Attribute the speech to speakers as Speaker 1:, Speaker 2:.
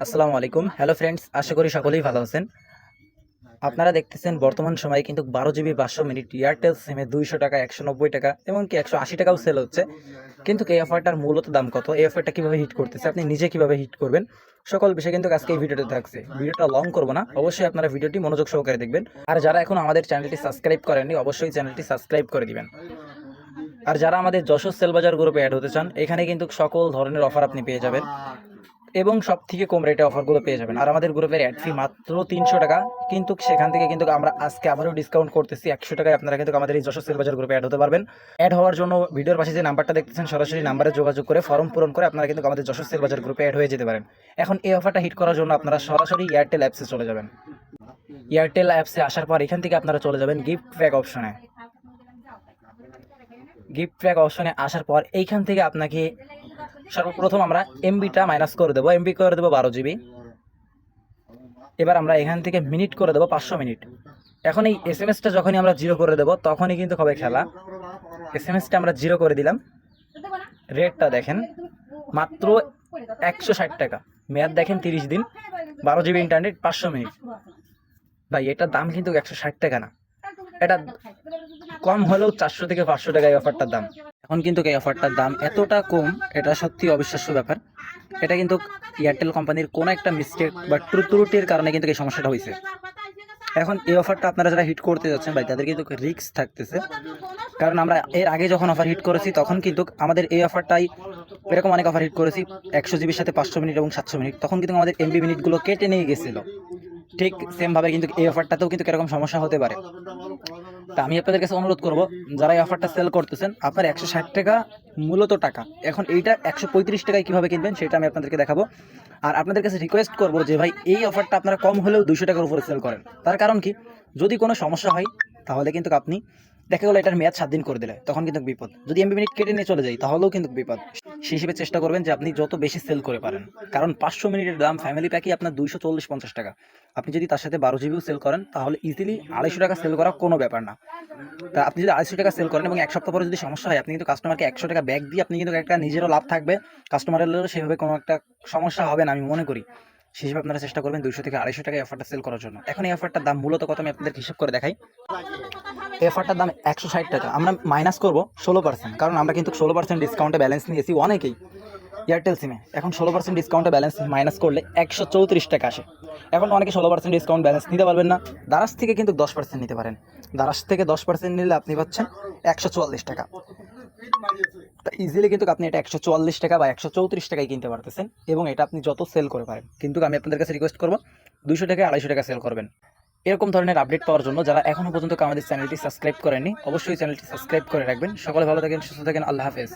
Speaker 1: আসসালামু আলাইকুম। Hello friends, আশা করি সকলেই ভালো আছেন। আপনারা দেখতেছেন বর্তমান সময়ে কিন্তু 12 জিবি 500 মিনিট এয়ারটেল সিমে 200 টাকা, 190 টাকা, এমনকি 180 টাকাও সেল হচ্ছে। কিন্তু এই অফারটার মূলত দাম কত, এই অফারটা কিভাবে হিট করতেছে, আপনি নিজে কিভাবে হিট করবেন, সকল বিষয় কিন্তু আজকে এই ভিডিওতে থাকছে। ভিডিওটা লং করবো না, অবশ্যই আপনারা ভিডিওটি মনোযোগ সহকারে দেখবেন। আর যারা এখন আমাদের চ্যানেলটি সাবস্ক্রাইব করেননি, অবশ্যই চ্যানেলটি সাবস্ক্রাইব করে দিবেন। আর যারা আমাদের যশোর সেলবাজার গ্রুপে অ্যাড হতে চান, এখানে কিন্তু সকল ধরনের অফার আপনি পেয়ে যাবেন এবং সব থেকে কম রেটে অফারগুলো পেয়ে যাবেন। আর আমাদের গ্রুপের অ্যাড ফি মাত্র 300 টাকা, কিন্তু সেখান থেকে কিন্তু আমরা আজকে আবারও ডিসকাউন্ট করতেছি 100 টাকায়। আপনারা কিন্তু আমাদের এই যশোর সেলবাজার গ্রুপে অ্যাড হতে পারবেন। অ্যাড হওয়ার জন্য ভিডিওর পাশে যে নাম্বারটা দেখতেছেন, সরাসরি নাম্বারে যোগাযোগ করে ফর্ম পূরণ করে আপনারা কিন্তু আমাদের যশোর সেলবাজার গ্রুপে অ্যাড হয়ে যেতে পারেন। এখন এই অফারটা হিট করার জন্য আপনারা সরাসরি এয়ারটেল অ্যাপসে চলে যাবেন। এয়ারটেল অ্যাপসে আসার পর এখান থেকে আপনারা চলে যাবেন গিফট প্যাক অপশনে। গিফট প্যাক অপশনে আসার পর এইখান থেকে আপনাকে সর্বপ্রথম আমরা এমবিটা মাইনাস করে দেবো। এমবি করে দেবো 12 জিবি। এবার আমরা এখান থেকে মিনিট করে দেবো 500 মিনিট। এখন এই এসএমএসটা যখনই আমরা জিরো করে দেবো তখনই কিন্তু হবে খেলা। এসএমএসটা আমরা জিরো করে দিলাম। রেটটা দেখেন মাত্র 160 টাকা, মেয়াদ দেখেন 30 দিন, 12 জিবি ইন্টারনেট, 500 মিনিট। ভাই এটার দাম কিন্তু 160 টাকা না, এটা কম হলেও 400 থেকে 500 টাকা এই অফারটার দাম। এখন কিন্তু এই অফারটার দাম এতটা কম, এটা সত্যি অবিশ্বাস্য ব্যাপার। এটা কিন্তু এয়ারটেল কোম্পানির কোনো একটা মিস্টেক বা ত্রুটির কারণে কিন্তু এই সমস্যাটা হয়েছে। এখন এই অফারটা আপনারা যারা হিট করতে যাচ্ছেন ভাই, তাদের কিন্তু রিস্ক থাকতেছে। কারণ আমরা এর আগে যখন অফার হিট করেছি তখন কিন্তু আমাদের এই অফারটাই এরকম অনেক অফার হিট করেছি 100 জিবির সাথে 500 মিনিট এবং 700 মিনিট, তখন কিন্তু আমাদের এমবি মিনিটগুলো কেটে নিয়ে গেছিলো। ঠিক সেমভাবে কিন্তু এই অফারটাতেও কিন্তু এরকম সমস্যা হতে পারে। তা আমি আপনাদের কাছে অনুরোধ করবো, যারা এই অফারটা সেল করতেছেন, আপনার 160 টাকা মূলত টাকা, এখন এইটা 135 টাকায় কীভাবে কিনবেন সেটা আমি আপনাদেরকে দেখাবো। আর আপনাদের কাছে রিকোয়েস্ট করবো যে ভাই এই অফারটা আপনারা কম হলেও 200 টাকার উপরে সেল করেন। তার কারণ কি, যদি কোনো সমস্যা হয় তাহলে কিন্তু আপনি দেখা গেলো এটার মেয়াদ 7 দিন করে দিলে তখন কিন্তু বিপদ। যদি এমবি মিনিট কেটে নিয়ে চলে যায় তাহলেও কিন্তু বিপদ। সেই হিসেবে চেষ্টা করবেন যে আপনি যত বেশি সেল করে পারেন, কারণ 500 মিনিটের দাম ফ্যামিলি প্যাকই আপনার 240-50 টাকা। আপনি যদি তার সাথে 12 জিবিও সেল করেন তাহলে ইজিলি 250 টাকা সেল করা কোনো ব্যাপার না। তা আপনি যদি 250 টাকা সেল করেন এবং এক সপ্তাহ পরে যদি সমস্যা হয়, আপনি কিন্তু কাস্টমারকে 100 টাকা ব্যাক দিয়ে আপনি কিন্তু একটা নিজেরও লাভ থাকবে, কাস্টমারের সেভাবে কোনো একটা সমস্যা হবে না আমি মনে করি। সেই হিসেবে আপনারা চেষ্টা করবেন 200 থেকে 250 টাকায় অফারটা সেল করার জন্য। এখন এই অফারটার দাম মূলত কত আমি আপনাদের হিসাব করে দেখাই। এই অফারটার দাম 160 টাকা, আমরা মাইনাস করবো 16%, কারণ আমরা কিন্তু 16% ডিসকাউন্টে ব্যালেন্স নিয়েছি অনেকেই এয়ারটেল সিমে। এখন 16% ডিসকাউন্টে ব্যালেন্স মাইনাস করলে 134 টাকা আসে। এখন অনেকে 16% ডিসকাউন্ট ব্যালেন্স নিতে পারবেন না, দারাজ থেকে কিন্তু 10% নিতে পারেন। দারাজ থেকে 10% নিলে আপনি পাচ্ছেন 144 টাকা। তা ইজিলি কিন্তু আপনি এটা 144 টাকা বা 134 টাকায় কিনতে পারতেছেন, এবং এটা আপনি যত সেল করে পারেন। কিন্তু আমি আপনাদের কাছে রিকোয়েস্ট করবো 200 থেকে 250 টাকা সেল করবেন। এরকম ধরনের আপডেট পাওয়ার জন্য যারা এখনও পর্যন্ত আমাদের চ্যানেলটি সাবস্ক্রাইব করেননি, অবশ্যই চ্যানেলটি সাবস্ক্রাইব করে রাখবেন। সকলে ভালো থাকেন, সুস্থ থাকেন, আল্লাহ হাফেজ।